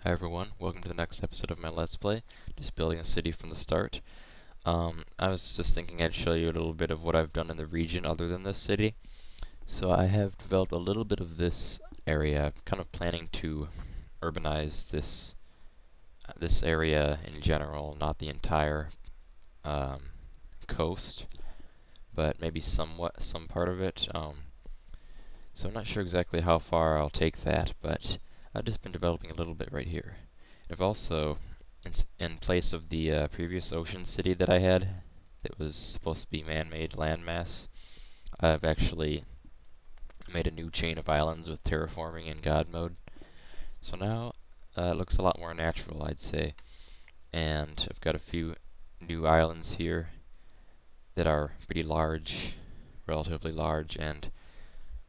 Hi everyone, welcome to the next episode of my Let's Play, just building a city from the start. I was just thinking I'd show you a little bit of what I've done in the region other than this city. So I have developed a little bit of this area, kind of planning to urbanize this area in general, not the entire coast, but maybe some part of it. So I'm not sure exactly how far I'll take that, but I've just been developing a little bit right here. I've also, in place of the previous ocean city that I had, that was supposed to be man-made landmass, I've actually made a new chain of islands with terraforming in God mode. So now it looks a lot more natural, I'd say. And I've got a few new islands here that are pretty large, relatively large, and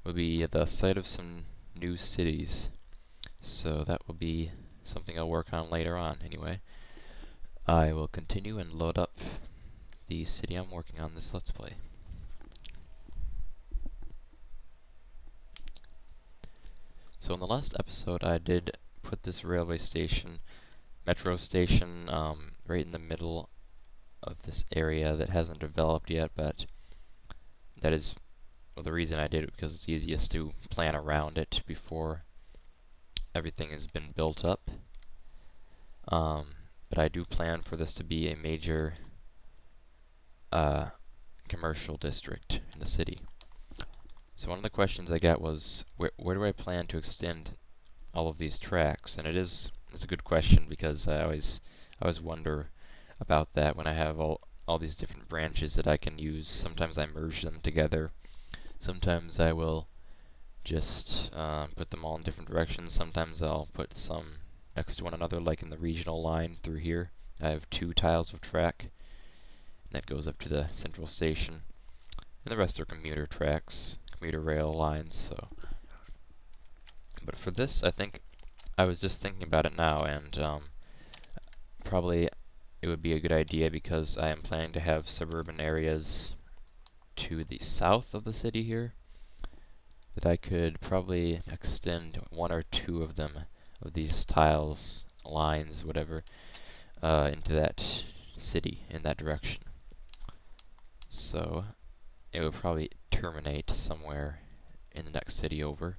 will be the site of some new cities. So that will be something I'll work on later on anyway. I will continue and load up the city I'm working on this Let's Play. So in the last episode I did put this railway station, metro station, right in the middle of this area that hasn't developed yet, but that is, well, the reason I did it because it's easiest to plan around it before everything has been built up. But I do plan for this to be a major commercial district in the city. So one of the questions I got was, where do I plan to extend all of these tracks? And it's a good question because I always wonder about that when I have all these different branches that I can use. Sometimes I merge them together. Sometimes I will just put them all in different directions. Sometimes I'll put some next to one another, like in the regional line through here. I have 2 tiles of track, and that goes up to the central station. And the rest are commuter tracks, commuter rail lines. So, but for this, I think I was just thinking about it now, and probably it would be a good idea because I am planning to have suburban areas to the south of the city here, that I could probably extend 1 or 2 of them, of these tiles, lines, whatever, into that city in that direction. So it would probably terminate somewhere in the next city over.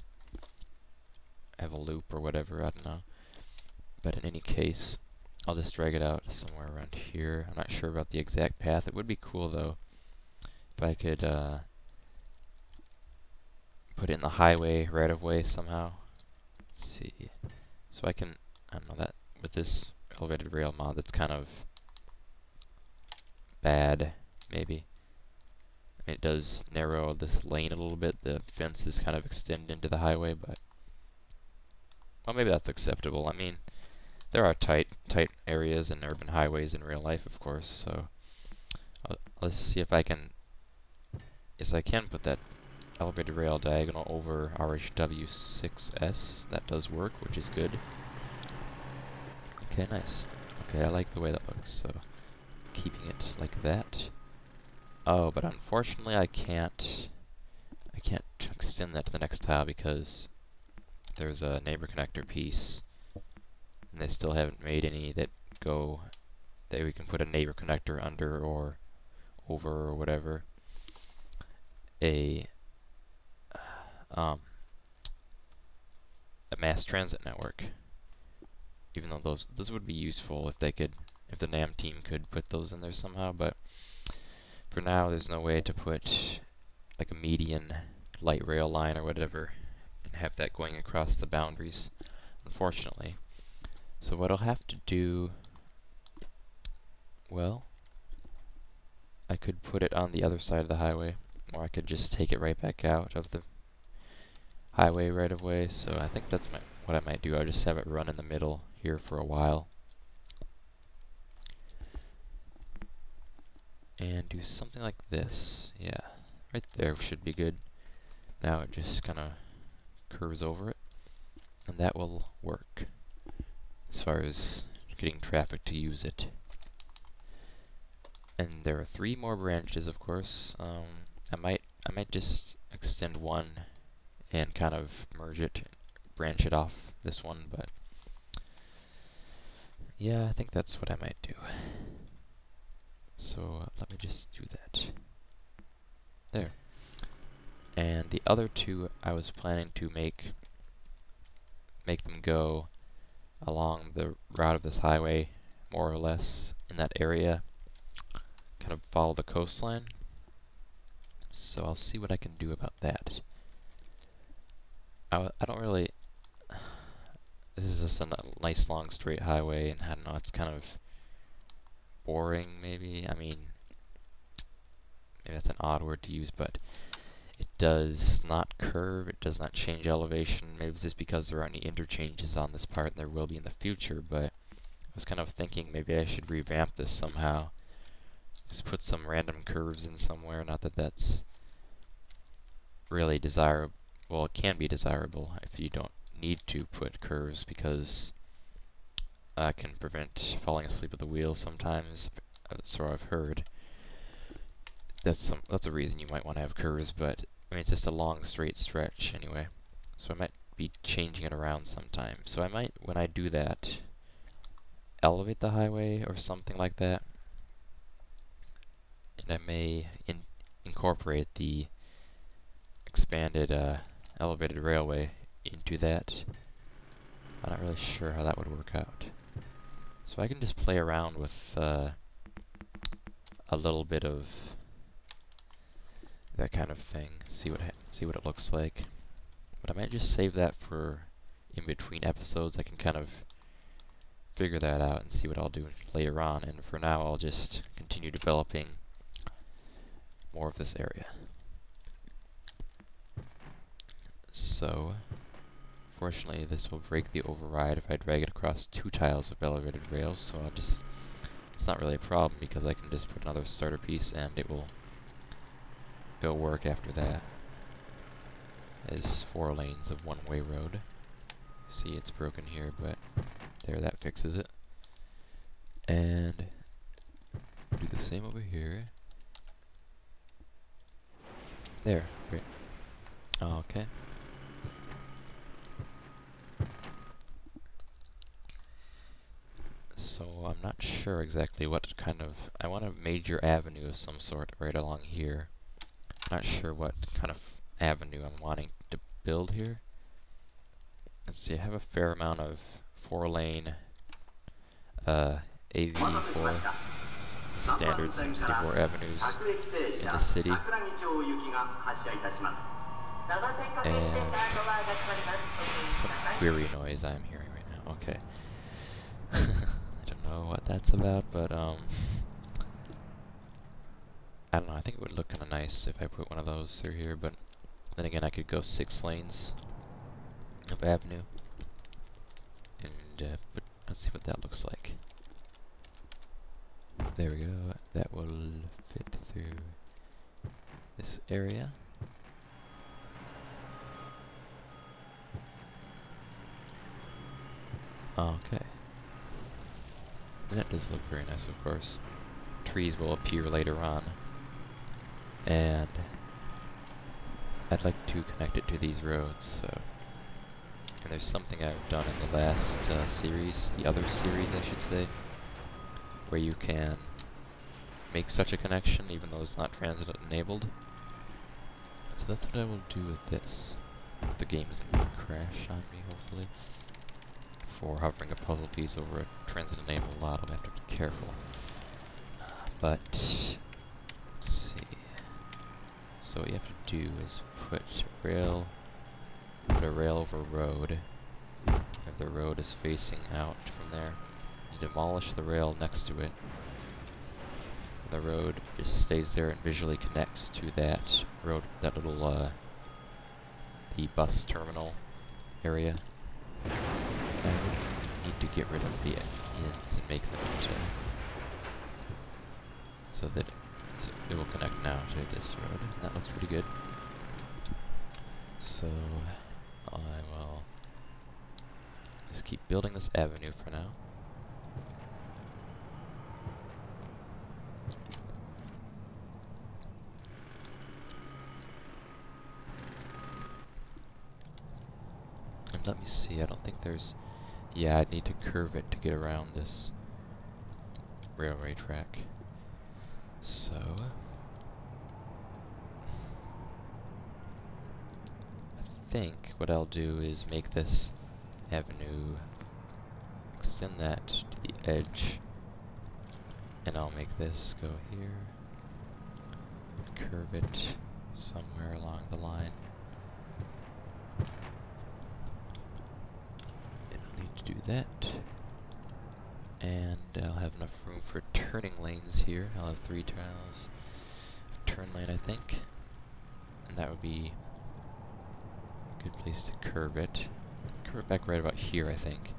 Have a loop or whatever, I don't know. But in any case, I'll just drag it out somewhere around here. I'm not sure about the exact path. It would be cool though if I could put it in the highway right of way somehow. Let's see. So I can, I don't know, that with this elevated rail mod that's kind of bad, maybe. It does narrow this lane a little bit. The fences kind of extend into the highway, but well, maybe that's acceptable. I mean, there are tight areas in urban highways in real life, of course, so let's see if I can, yes, I can put that elevated rail diagonal over RHW6S. That does work, which is good. Okay, nice. Okay, I like the way that looks, so keeping it like that. Oh, but unfortunately I can't extend that to the next tile because there's a neighbor connector piece, and they still haven't made any that we can put a neighbor connector under or over or whatever. A mass transit network. Even though those would be useful if the NAM team could put those in there somehow, but for now there's no way to put like a median light rail line or whatever and have that going across the boundaries, unfortunately. So what I'll have to do, well, I could put it on the other side of the highway, or I could just take it right back out of the highway right of way. So I think that's what I might do. I'll just have it run in the middle here for a while and do something like this. Yeah, right there should be good. Now it just kind of curves over it, and that will work as far as getting traffic to use it. And there are 3 more branches, of course. I might just extend one and kind of merge it, branch it off this one, but Yeah, I think that's what I might do. So let me just do that. There. And the other two, I was planning to make them go along the route of this highway, more or less, in that area. Kind of follow the coastline. So I'll see what I can do about that. I don't really... This is just a nice long straight highway, and I don't know, it's kind of boring, maybe. I mean, maybe that's an odd word to use, but it does not curve, it does not change elevation. Maybe it's just because there aren't any interchanges on this part, and there will be in the future, but I was kind of thinking maybe I should revamp this somehow. Just put some random curves in somewhere, not that that's really desirable. Well, it can be desirable if you don't need to put curves, because it can prevent falling asleep at the wheel sometimes, so I've heard. That's a reason you might want to have curves, but I mean it's just a long straight stretch anyway. So I might be changing it around sometime. So I might, when I do that, elevate the highway or something like that. And I may incorporate the expanded elevated railway into that. I'm not really sure how that would work out. So I can just play around with a little bit of that kind of thing, see what it looks like. But I might just save that for in between episodes. I can kind of figure that out and see what I'll do later on. And for now, I'll just continue developing more of this area. So, fortunately, this will break the override if I drag it across 2 tiles of elevated rails. So it's not really a problem, because I can just put another starter piece and it'll work after that. There's 4 lanes of one-way road. See, it's broken here, but there, that fixes it. And do the same over here. There, great. Okay. So I'm not sure exactly what kind of... I want a major avenue of some sort right along here. I'm not sure what kind of avenue I'm wanting to build here. Let's see, I have a fair amount of 4-lane AV for standard SimCity 4 avenues in the city. And some query noise I'm hearing right now. Okay. I don't know what that's about, but I don't know, I think it would look kind of nice if I put one of those through here, but then again I could go 6 lanes of avenue, and let's see what that looks like. There we go, that will fit through this area. Okay. And that does look very nice, of course. Trees will appear later on. And I'd like to connect it to these roads, so... And there's something I've done in the last series, the other series I should say, where you can make such a connection even though it's not transit enabled. So that's what I will do with this. The game isn't going to crash on me, hopefully. For hovering a puzzle piece over a transit enabled lot, I'll have to be careful. But let's see. So what you have to do is put a rail over road. If the road is facing out from there, you demolish the rail next to it. And the road just stays there and visually connects to that road, that little the bus terminal area. I would need to get rid of the ends and make them into so that it will connect now to this road. And that looks pretty good. So I will just keep building this avenue for now. And let me see, I don't think there's... Yeah, I'd need to curve it to get around this railway track. So I think what I'll do is make this avenue, extend that to the edge, and I'll make this go here, curve it somewhere along the line. I'll need to do that. And I'll have enough room for turning lanes here. I'll have 3 tiles. Turn lane, I think. And that would be a good place to curve it. Curve it back right about here, I think.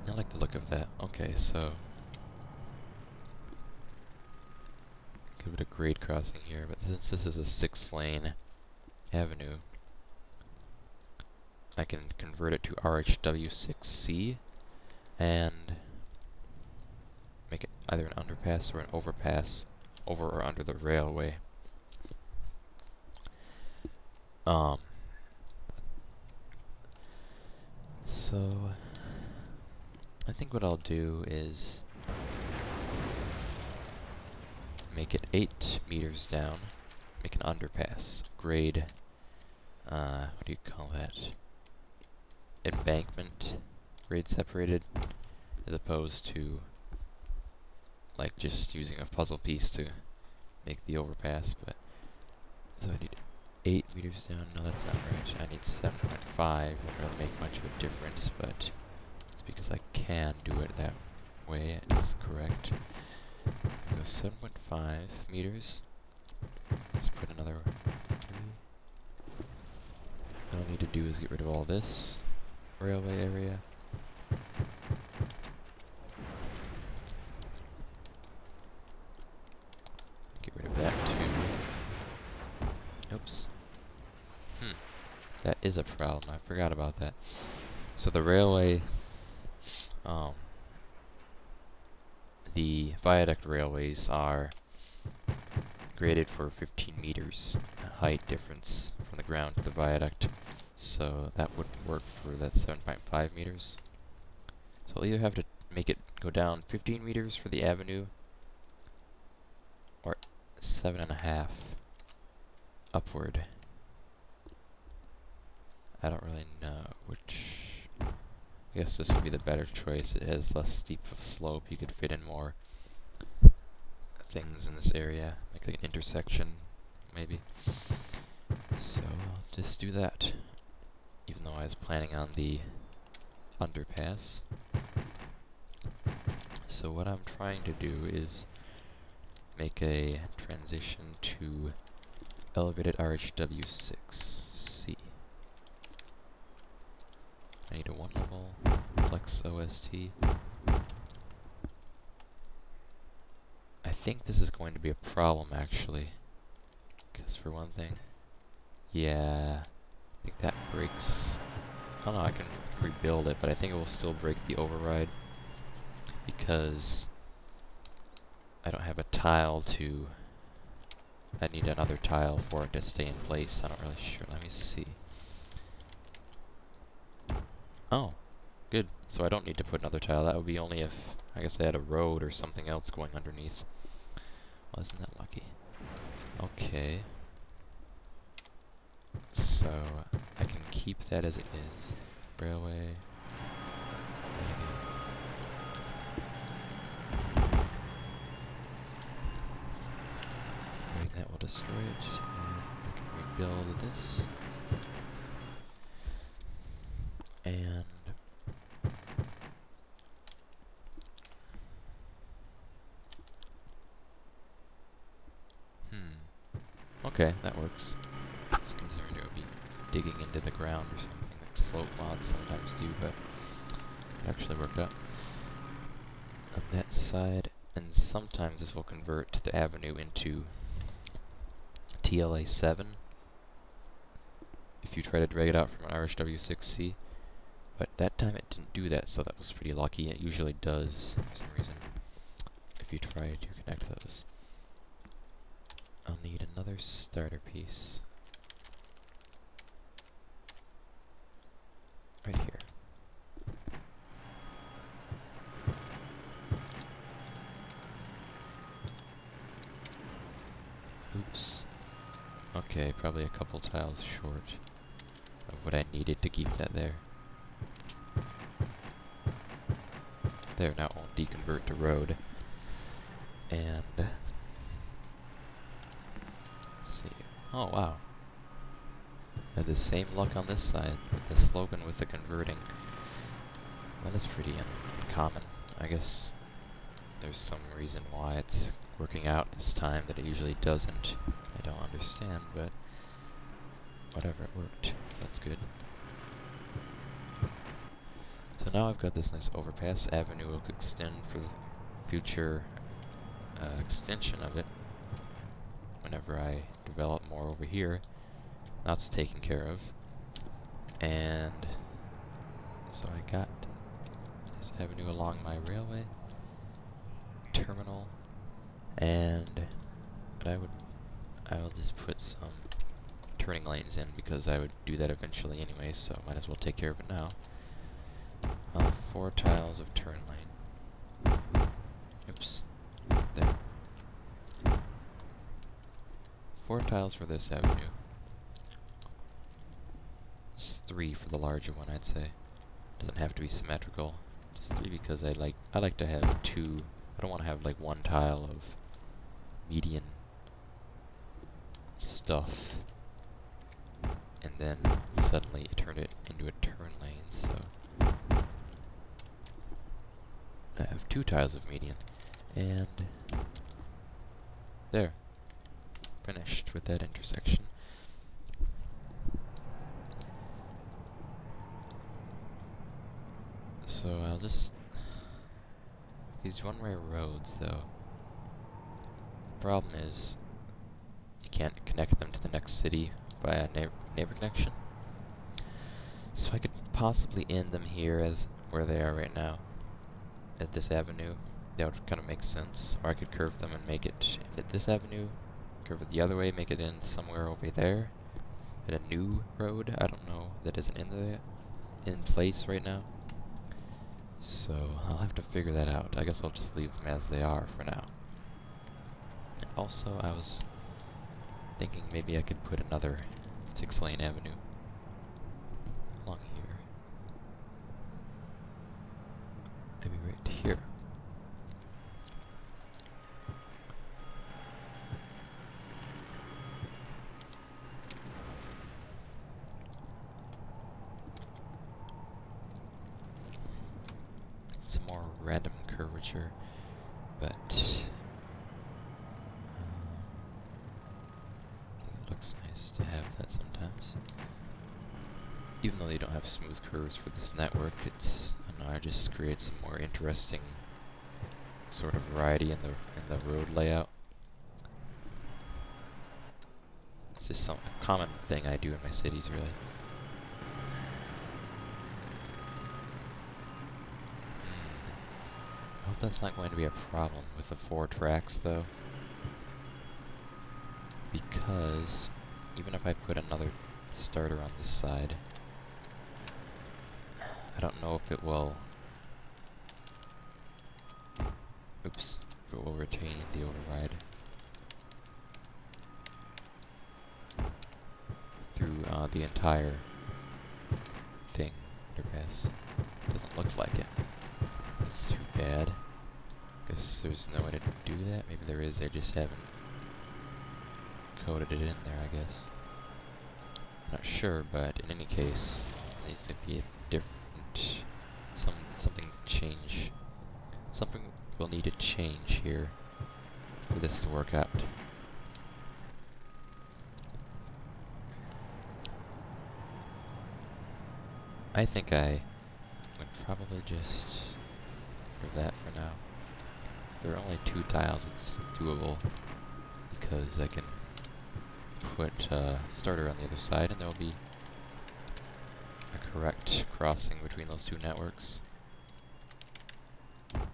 I like the look of that. Okay, so give it a grade crossing here, but since this is a 6-lane avenue, I can convert it to RHW6C and make it either an underpass or an overpass over or under the railway. So I think what I'll do is make it 8 meters down, make an underpass, grade, what do you call that? Embankment, grade separated, as opposed to like just using a puzzle piece to make the overpass. But so I need 8 meters down. No, that's not right. I need 7.5. Won't really make much of a difference, but it's because I can do it that way. It's correct. Go 7.5 meters. Let's put another 3. All I need to do is get rid of all this railway area. Get rid of that too. Oops. That is a problem. I forgot about that. So the railway, the viaduct railways are graded for 15 meters height difference from the ground to the viaduct. So that wouldn't work for that 7.5 meters. So I'll either have to make it go down 15 meters for the avenue, or 7.5 upward. I don't really know which. I guess this would be the better choice. It has less steep of a slope. You could fit in more things in this area, like an intersection, maybe. So I'll just do that, even though I was planning on the underpass. So what I'm trying to do is make a transition to elevated RHW6C. I need a 1 level flex OST. I think this is going to be a problem, actually, because for one thing, yeah, I think that breaks. Oh no, I can rebuild it, but I think it will still break the override because I don't have a tile to. I need another tile for it to stay in place. I'm not really sure. Let me see. Oh, good. So I don't need to put another tile. That would be only if, I guess, I had a road or something else going underneath. Well, isn't that lucky? Okay. So I can keep that as it is. Railway. Maybe that will destroy it. And we can rebuild this. And okay, that works. I was concerned it would be digging into the ground or something like slope mods sometimes do, but it actually worked out on that side. And sometimes this will convert the avenue into TLA 7 if you try to drag it out from an RHW6C. But that time it didn't do that, so that was pretty lucky. It usually does, for some reason, if you try to connect those. I'll need another starter piece. okay, probably a couple tiles short of what I needed to keep that there. There, now it won't deconvert to road. And let's see. Oh wow. I had the same luck on this side with the slogan with the converting. Well, that's pretty uncommon. I guess there's some reason why it's working out this time that it usually doesn't. I don't understand, but whatever, it worked. That's good. So now I've got this nice overpass. Avenue will extend for the future extension of it whenever I develop more over here. That's taken care of. And so I got this avenue along my railway terminal, and I'll just put some turning lanes in because I would do that eventually anyway, so might as well take care of it now. 4 tiles of turn lane. Oops. There. 4 tiles for this avenue. Just 3 for the larger one, I'd say. Doesn't have to be symmetrical. Just 3 because I like to have 2. I don't want to have like 1 tile of median stuff and then suddenly turn it into a turn lane, so I have 2 tiles of median, and there, finished with that intersection. So I'll just, these one-way roads though, the problem is you can't connect them to the next city by a neighbor connection. So I could possibly end them here as where they are right now, at this avenue. That would kind of make sense. Or I could curve them and make it end at this avenue, curve it the other way, make it end somewhere over there, at a new road. I don't know, that isn't in place right now. So I'll have to figure that out. I guess I'll just leave them as they are for now. And also, I was thinking maybe I could put another 6-lane avenue along here. Maybe right here. Some more random curvature, but I think it looks nice to have that sometimes. Even though they don't have smooth curves for this network, it's, I don't know, I just create some more interesting sort of variety in the road layout. It's just a common thing I do in my cities, really. I hope that's not going to be a problem with the 4 tracks, though, because even if I put another starter on this side, I don't know if it will, oops, if it will retain the override through the entire thing, underpass. Doesn't look like it. That's too bad. Guess there's no way to do that. Maybe there is, they just haven't coded it in there, I guess. I'm not sure, but in any case, it needs to be a different, something change. Something will need to change here for this to work out. I think I would probably just for that for now. If there are only 2 tiles, it's doable because I can put a starter on the other side and there will be a correct crossing between those 2 networks. Okay.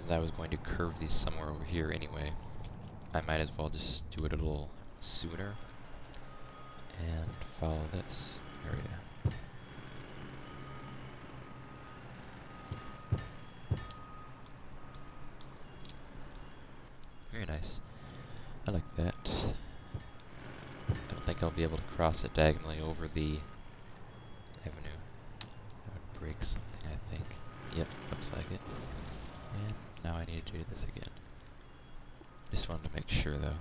And I was going to curve these somewhere over here anyway. I might as well just do it a little sooner and follow this area. Very nice. I like that. I don't think I'll be able to cross it diagonally over the avenue. That would break something, I think. Yep, looks like it. And now I need to do this again. Just wanted to make sure, though.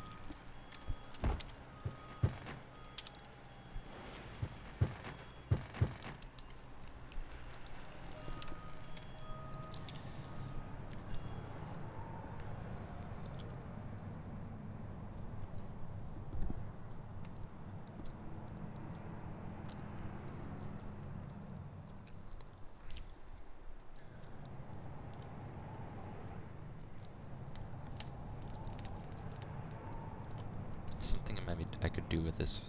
Something maybe I could do with this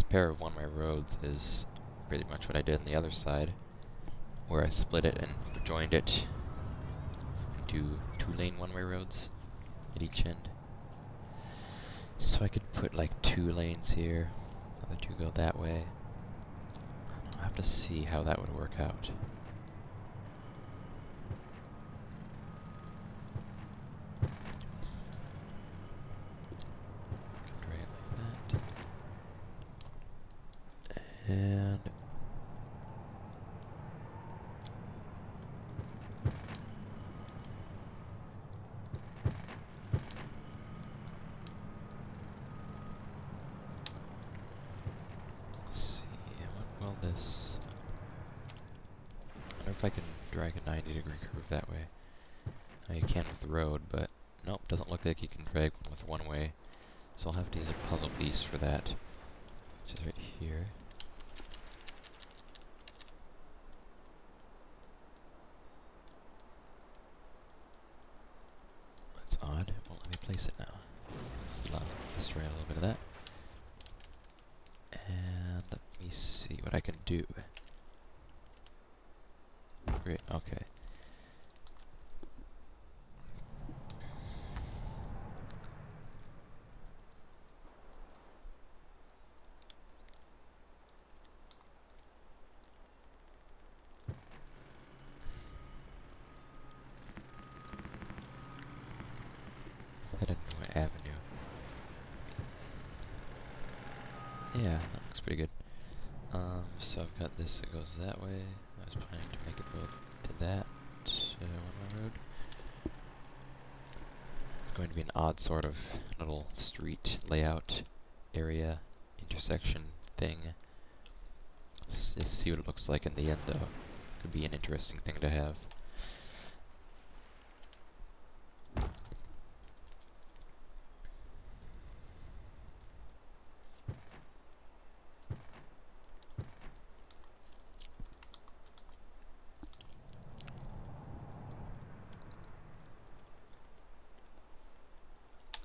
pair of one-way roads is pretty much what I did on the other side, where I split it and joined it into 2-lane one-way roads at each end. So I could put like 2 lanes here, the other 2 go that way. I'll have to see how that would work out. And let's see, what will this? I wonder if I can drag a 90-degree curve that way. Now you can with the road, but nope, doesn't look like you can drag one with one way. So I'll have to use a puzzle piece for that, which is right here. That's odd. It won't let me place it now. Let's try a little bit of that. And let me see what I can do. Great, okay. Head into my avenue. Yeah, that looks pretty good. So I've got this that goes that way. I was planning to make it go to that one-way road. It's going to be an odd sort of little street layout area intersection thing. Let's see what it looks like in the end, though. Could be an interesting thing to have.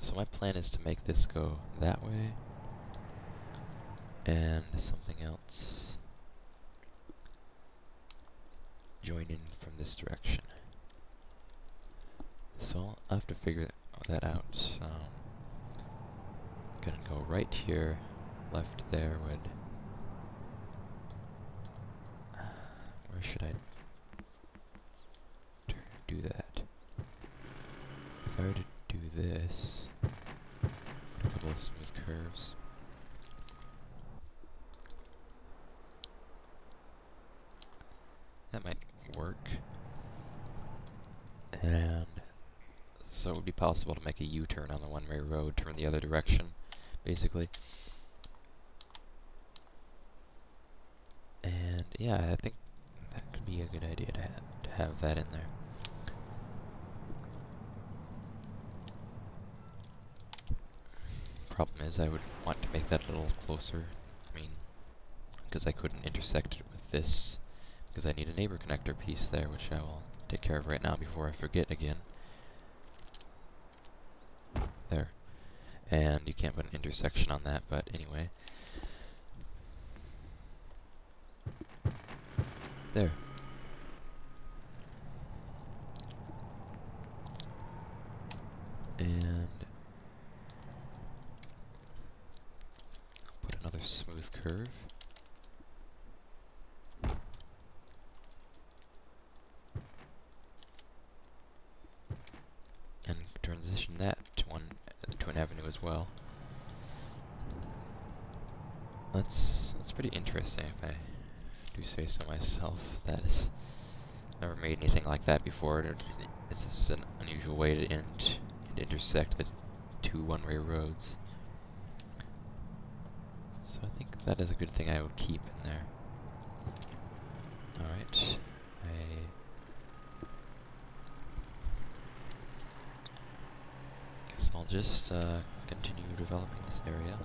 So my plan is to make this go that way, and something else join in from this direction. So I'll have to figure that out. Gonna go right here, left there would... where should I do that? If I were to do this, a couple of smooth curves. That might work. And so it would be possible to make a U-turn on the one-way road, turn the other direction, basically. And yeah, I think that could be a good idea to have that in there. Problem is, I would want to make that a little closer. I mean, because I couldn't intersect it with this, because I need a neighbor connector piece there, which I will take care of right now before I forget again. There. And you can't put an intersection on that, but anyway. There. And put another smooth curve. And transition that well. That's pretty interesting, if I do say so myself. That is, never made anything like that before. It's just an unusual way to intersect the two one-way roads. So I think that is a good thing I will keep in there. Alright. Guess I'll just continue developing this area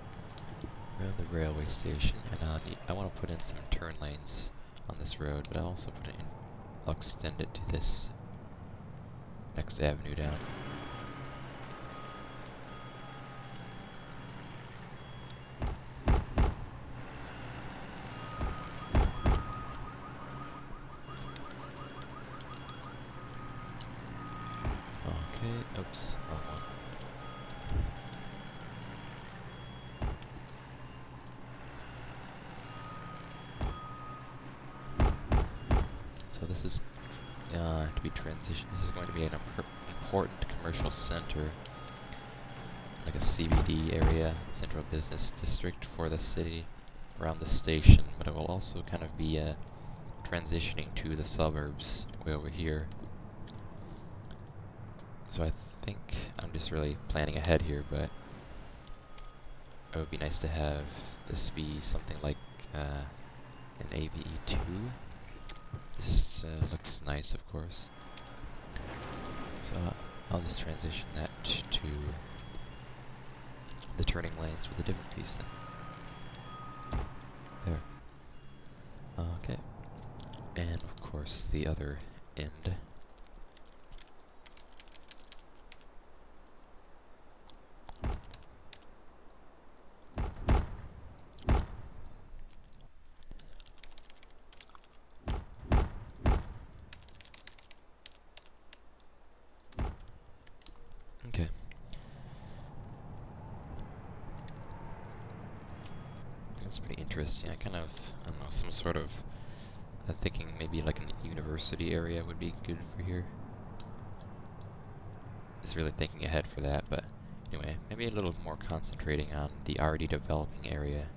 around the railway station, and I want to put in some turn lanes on this road, but I'll also I'll extend it to this next avenue down. Okay, oops, wrong one. So this is to be transitioned. This is going to be an important commercial center, like a CBD area, central business district for the city around the station. But it will also kind of be transitioning to the suburbs way over here. So I think I'm just really planning ahead here, but it would be nice to have this be something like an AVE2. This looks nice, of course. So I'll just transition that to the turning lanes with a different piece then. There. Okay. And of course the other end. Okay. That's pretty interesting. I don't know, some sort of, I'm thinking maybe like an university area would be good for here. Just really thinking ahead for that, but anyway, maybe a little more concentrating on the already developing area,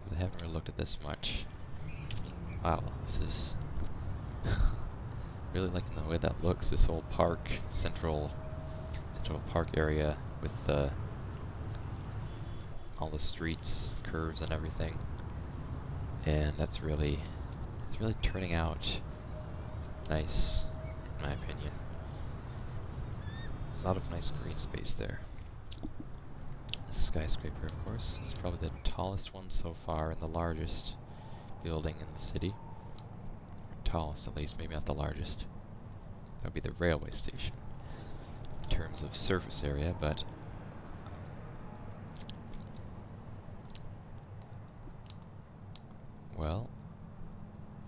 because I haven't really looked at this much. Wow, this is really liking the way that looks, this whole park, central park area with all the streets, curves, and everything. And it's really turning out nice, in my opinion. A lot of nice green space there. This skyscraper, of course, is probably the tallest one so far and the largest building in the city. Or tallest, at least, maybe not the largest. That would be the railway station in terms of surface area, but well,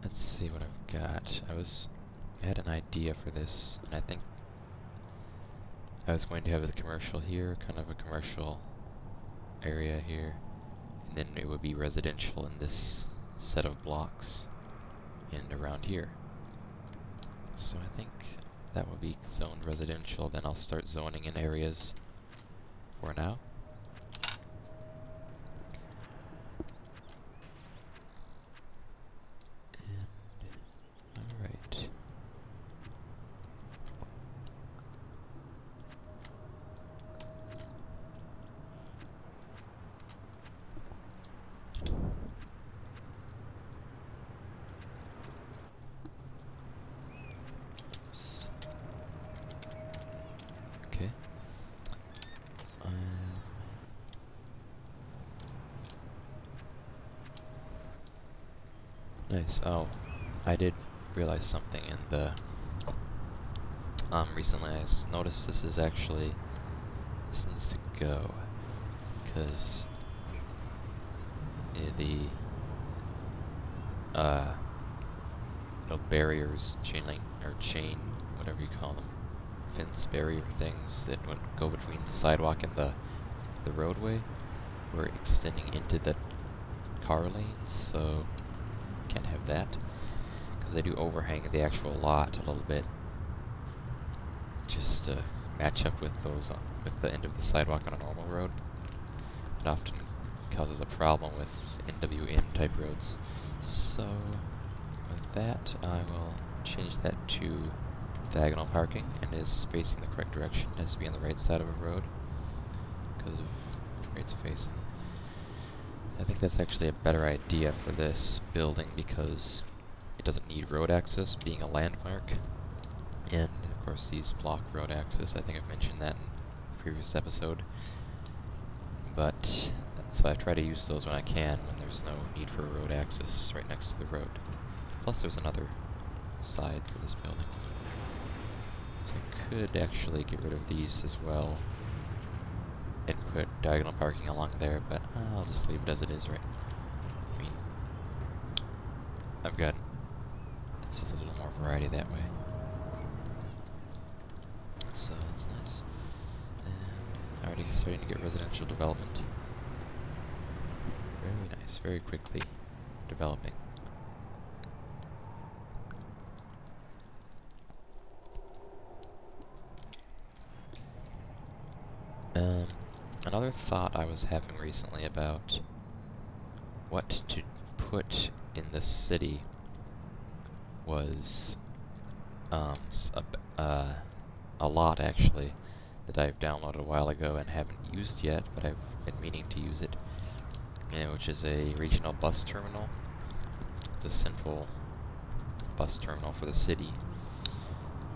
let's see what I've got. I had an idea for this, and I think I was going to have a commercial here, kind of a commercial area here, and then it would be residential in this set of blocks and around here. So I think that will be zoned residential, then I'll start zoning in areas for now. Alright. Okay. Nice. Oh, I did realize something in the recently I noticed this needs to go because the little barriers, chain link or chain, whatever you call them, fence barrier things that would go between the sidewalk and the roadway were extending into the car lanes, so can't have that because they do overhang the actual lot a little bit. Just match up with those with the end of the sidewalk on a normal road. It often causes a problem with NWN type roads. So with that, I will change that to diagonal parking, and is facing the correct direction. It has to be on the right side of a road because of which way it's facing. I think that's actually a better idea for this building because it doesn't need road access, being a landmark. And of course these block road access. I think I've mentioned that in a previous episode. But so I try to use those when I can, when there's no need for road access right next to the road. Plus there's another side for this building. So I could actually get rid of these as well and put diagonal parking along there, but I'll just leave it as it is, right? I mean, it's just a little more variety that way. So that's nice. And already starting to get residential development. Very nice, very quickly developing. Another thought I was having recently about what to put in the city was a lot actually that I've downloaded a while ago and haven't used yet, but I've been meaning to use it, which is a regional bus terminal. It's a central bus terminal for the city,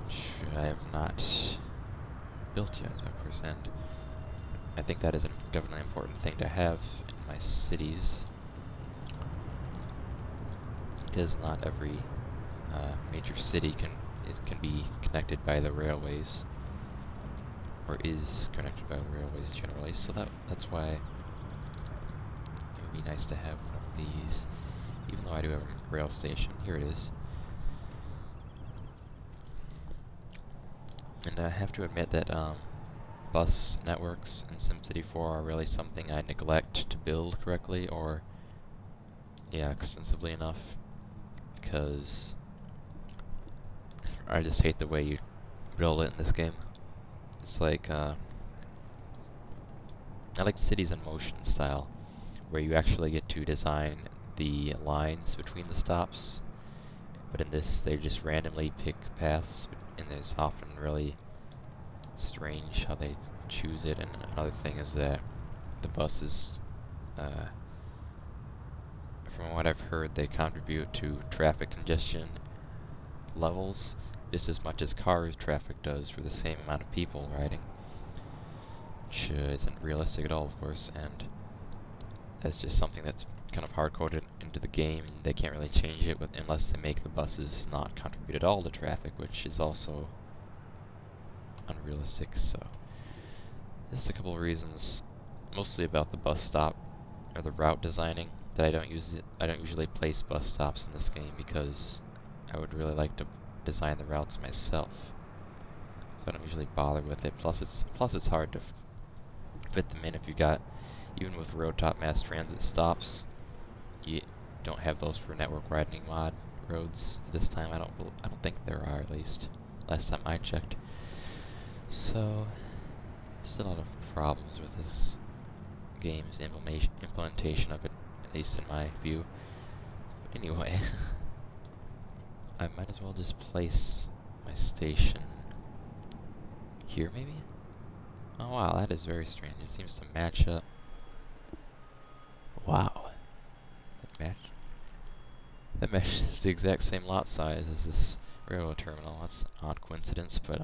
which I have not built yet, of course, and I think that is a definitely important thing to have in my cities, because not every major city can be connected by the railways, or is connected by the railways generally. So that's why it would be nice to have one of these. Even though I do have a rail station, here it is. And I have to admit that bus networks in SimCity 4 are really something I neglect to build correctly, or extensively enough, because I just hate the way you build it in this game. It's like I like cities in motion style, where you actually get to design the lines between the stops, but in this they just randomly pick paths, and there's often really strange how they choose it. And another thing is that the buses, from what I've heard, they contribute to traffic congestion levels just as much as car traffic does for the same amount of people riding, which isn't realistic at all, of course, and that's just something that's kind of hard-coded into the game. They can't really change it unless they make the buses not contribute at all to traffic, which is also unrealistic. So just a couple of reasons, mostly about the bus stop or the route designing, that I don't usually place bus stops in this game, because I would really like to design the routes myself. So I don't usually bother with it. Plus it's hard to fit them in if you got, even with road top mass transit stops, you don't have those for network widening mod roads this time. I don't think there are, at least last time I checked. So still a lot of problems with this game's implementation of it, at least in my view. But anyway, I might as well just place my station here, maybe? Oh wow, that is very strange. It seems to match up. Wow. That matches the exact same lot size as this railroad terminal. That's an odd coincidence, but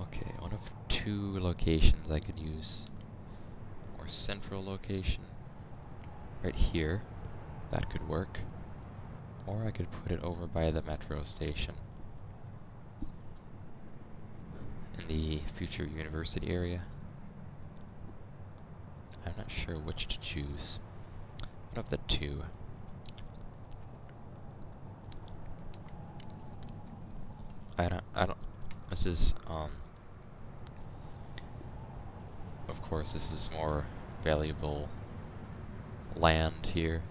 okay, one of two locations I could use. More central location right here. That could work. Or I could put it over by the metro station in the future university area. I'm not sure which to choose. One of the two. I don't, this is, of course this is more valuable land here.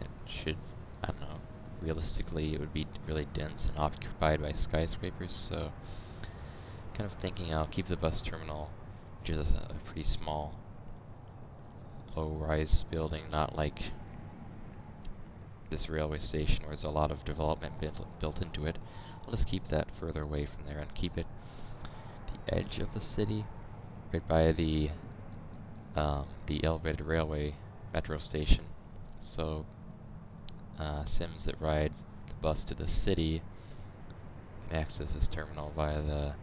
It should, I don't know, realistically it would be really dense and occupied by skyscrapers, so kind of thinking I'll keep the bus terminal, which is a pretty small, low-rise building, not like this railway station where there's a lot of development built into it. I'll just keep that further away from there and keep it the edge of the city, right by the elevated railway metro station. So Sims that ride the bus to the city can access this terminal via the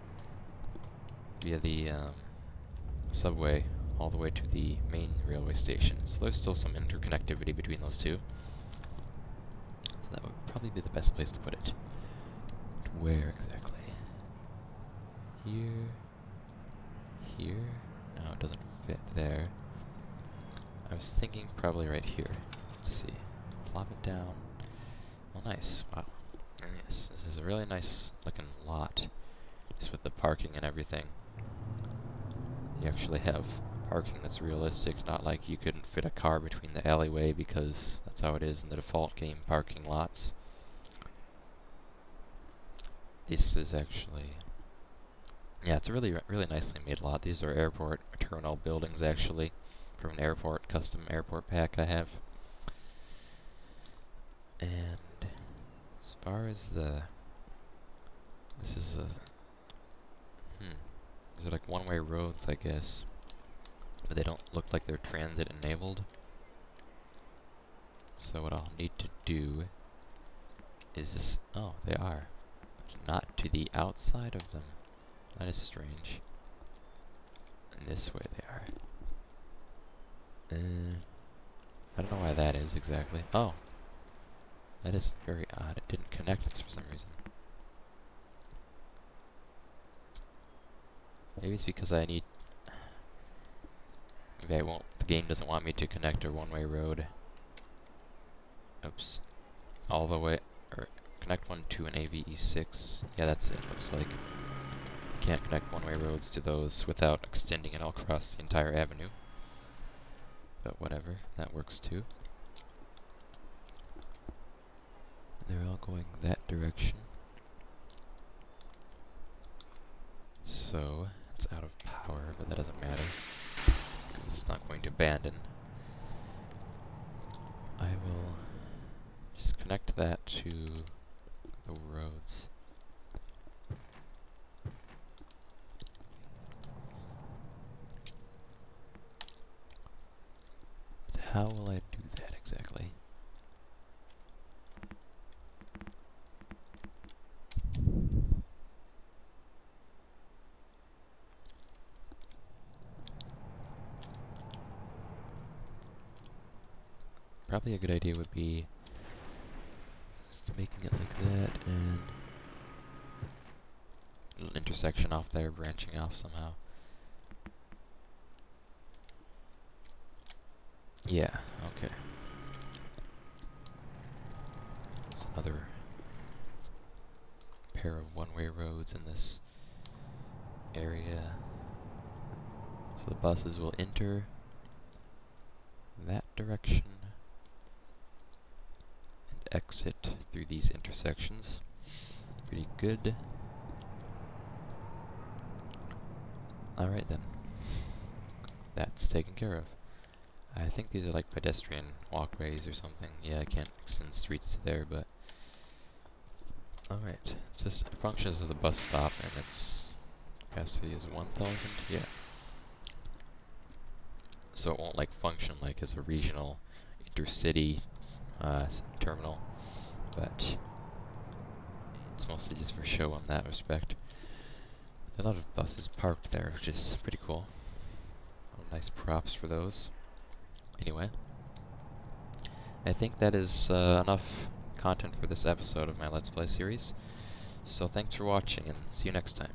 subway all the way to the main railway station. So there's still some interconnectivity between those two. So that would probably be the best place to put it. But where exactly? Here? Here? No, it doesn't fit there. I was thinking probably right here. Let's see. Plop it down. Oh, nice. Wow. And yes, this is a really nice looking lot. Just with the parking and everything. You actually have parking that's realistic, not like you couldn't fit a car between the alleyway because that's how it is in the default game parking lots. This is actually... yeah, it's a really nicely made lot. These are airport terminal buildings actually, from an airport, custom airport pack I have. And as far as the... this is a... these are like one-way roads, I guess. But they don't look like they're transit enabled. So what I'll need to do is this... oh, they are. But not to the outside of them. That is strange. And this way they are. I don't know why that is exactly. Oh! That is very odd. It didn't connect it for some reason. Maybe it's because I need... maybe I won't... the game doesn't want me to connect a one-way road. Oops. All the way... or connect one to an AVE6. Yeah, that's it, looks like. You can't connect one-way roads to those without extending it all across the entire avenue. But whatever, that works too. And they're all going that direction. So, it's out of power, but that doesn't matter, because it's not going to abandon. I will just connect that to the roads. But how will I do that exactly? Probably a good idea would be just making it like that and a little intersection off there, branching off somehow. Yeah, okay. There's another pair of one-way roads in this area. So the buses will enter that direction and exit through these intersections. Pretty good. Alright then. That's taken care of. I think these are like pedestrian walkways or something. Yeah, I can't extend streets to there, but... alright. It just functions as a bus stop, and its capacity is 1,000? Yeah. So it won't like function like as a regional intercity terminal, but it's mostly just for show in that respect. A lot of buses parked there, which is pretty cool. Nice props for those. Anyway, I think that is enough content for this episode of my Let's Play series. So thanks for watching, and see you next time.